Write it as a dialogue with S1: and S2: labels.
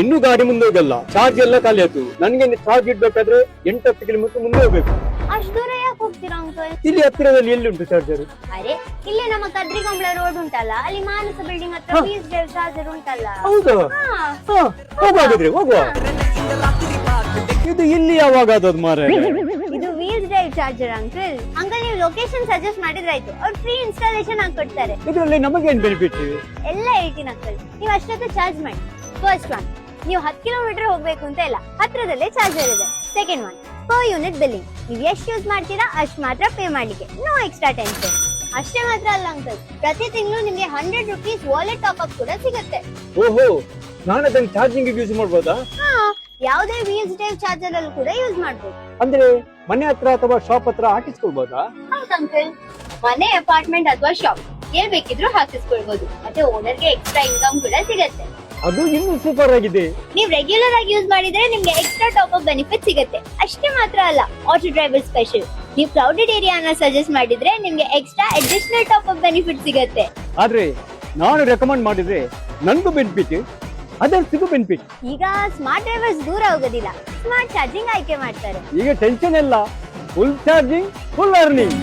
S1: ಇನ್ನು ಗಾಡಿ ಮುಂದೆ ಹೋಗಲ್ಲ, ಚಾರ್ಜ್ ಎಲ್ಲ ಖಾಲಿ ಆಯ್ತು. ನನ್ಗೆ ಚಾರ್ಜ್ ಇಡ್ಬೇಕಾದ್ರೆ 8-10 ಕಿಲೋಮೀಟರ್ ಮುಂದೆ ಹೋಗ್ಬೇಕು.
S2: ಅಷ್ಟು ದೂರ ಯಾಕೆ ಹೋಗ್ತೀರಾ ಅಂಕಲ್?
S1: ಇಲ್ಲಿ ಹತ್ತಿರದಲ್ಲಿ ಎಲ್ಲಿ ಉಂಟು ಚಾರ್ಜರ್?
S2: ಅರೆ ಇಲ್ಲೇ ನಮ್ಮ ಕದ್ರಿಗೊಂಬಳ ರೋಡ್ ಉಂಟಲ್ಲ, ಅಲ್ಲಿ ಮಾನಸ ಬಿಲ್ಡಿಂಗ್ ಹತ್ರ ವೀಲ್ಸ್ ಡ್ರೈವ್ ಚಾರ್ಜರ್ ಉಂಟಲ್ಲ.
S1: ಹೌದಾ? ಹೋಗುವಾಗಾದ್ರೆ ಹೋಗುವ. ಇದು ಇಲ್ಲಿ ಯಾವಾಗ ಆದದ್ದು ಮಾರ?
S2: ಇದು wheels drive charger uncle. Uncle ನೀವು ಲೊಕೇಶನ್ ಸಜೆಸ್ಟ್ ಮಾಡಿದ್ರಾಯ್ತು, ಅವ್ರು ಫ್ರೀ ಇನ್ಸ್ಟಾಲೇಷನ್ ಹಾಕೊಡ್ತಾರೆ.
S1: ಇದರಲ್ಲಿ ನಮಗೇನ್ ಬೆನಿಫಿಟ್?
S2: ಎಲ್ಲ ಹೇಳ್ತೀನಿ ಅಂಕಲ್, ನೀವು ಅಷ್ಟೊತ್ತು ಚಾರ್ಜ್ ಮಾಡಿ. ಫಸ್ಟ್ ಒನ್, ನೀವು 10 ಕಿಲೋಮೀಟರ್ ಹೋಗ್ಬೇಕು ಅಂತ ಇಲ್ಲ, ಹತ್ರದಲ್ಲೇ ಚಾರ್ಜರ್ ಇದೆ. Second one, per unit billing. ನೀವು ಎಷ್ಟು ಯೂಸ್ ಮಾಡ್ತೀರಾ ಅಷ್ಟು ಮಾತ್ರ ಪೇ ಮಾಡ್ಲಿಕ್ಕೆ, ನೋ ಎಕ್ಸ್ಟ್ರಾ ಟೆನ್ಷನ್. ಅಷ್ಟೇ ಮಾತ್ರ ಅಲ್ಲ ಅಂಕಲ್, ಪ್ರತಿ ತಿಂಗಳು ನಿಮ್ಗೆ 100 ರೂಪೀಸ್ ವಾಲೆಟ್ ಟಾಪ್ ಅಪ್ ಕೂಡ ಸಿಗುತ್ತೆ.
S1: ಓಹೋ, ನಾನು ಅದನ್ನ ಚಾರ್ಜಿಂಗ್ ಯೂಸ್ ಮಾಡ್ಬೋದಾ?
S2: ಹಾ, ಯಾವುದೇ ವೀಲ್ಸ್ ಡ್ರೈವ್ ಚಾರ್ಜರ್ ಅಲ್ಲೂ ಕೂಡ ಯೂಸ್ ಮಾಡಬಹುದು.
S1: ಅಂದ್ರೆ ಮನೆ ಹತ್ರ ಅಥವಾ ಶಾಪ್ ಹತ್ರ ಹಾಕಿಸ್ಕೊಳ್ಬೋದಾ?
S2: ಹೌದು ಅಂಕಲ್, ಮನೆ, ಅಪಾರ್ಟ್ಮೆಂಟ್ ಅಥವಾ ಶಾಪ್ ಎಲ್ಲಿ ಬೇಕಿದ್ರೂ ಹಾಕಿಸ್ಕೊಳ್ಬಹುದು. ಮತ್ತೆ ಓನರ್ಗೆ ಎಕ್ಸ್ಟ್ರಾ ಇನ್ಕಮ್ ಕೂಡ ಸಿಗುತ್ತೆ.
S1: ಅದು ಇನ್ನೂ ಸೂಪರ್ ಆಗಿದೆ.
S2: ನೀವು ರೆಗ್ಯುಲರ್ ಆಗಿ ಯೂಸ್ ಮಾಡಿದ್ರೆ ನಿಮ್ಗೆ ಎಕ್ಸ್ಟ್ರಾ ಟಾಪ್ ಅಪ್ ಬೆನಿಫಿಟ್ ಸಿಗುತ್ತೆ. ಅಷ್ಟೇ ಮಾತ್ರ ಅಲ್ಲ, ಆಟೋ ಡ್ರೈವರ್ ಸ್ಪೆಷಲ್. ನೀವು ಕ್ರೌಡೆಡ್ ಏರಿಯಾನ ಸಜೆಸ್ಟ್ ಮಾಡಿದ್ರೆ ನಿಮ್ಗೆ extra additional top up benefit ಸಿಗುತ್ತೆ.
S1: ಆದ್ರೆ ನಾನು ರೆಕಮೆಂಡ್ ಮಾಡಿದ್ರೆ ನನ್ಗೂ ಬೆನಿಫಿಟ್, ಅದರ್ಸಿಗೂ ಬೆನಿಫಿಟ್.
S2: ಈಗ ಸ್ಮಾರ್ಟ್ ಡ್ರೈವರ್ಸ್ ದೂರ ಹೋಗೋದಿಲ್ಲ, ಸ್ಮಾರ್ಟ್ ಚಾರ್ಜಿಂಗ್ ಆಯ್ಕೆ ಮಾಡ್ತಾರೆ.
S1: ಈಗ ಟೆನ್ಷನ್ ಇಲ್ಲ, ಫುಲ್ ಚಾರ್ಜಿಂಗ್, ಫುಲ್ ಅರ್ನಿಂಗ್.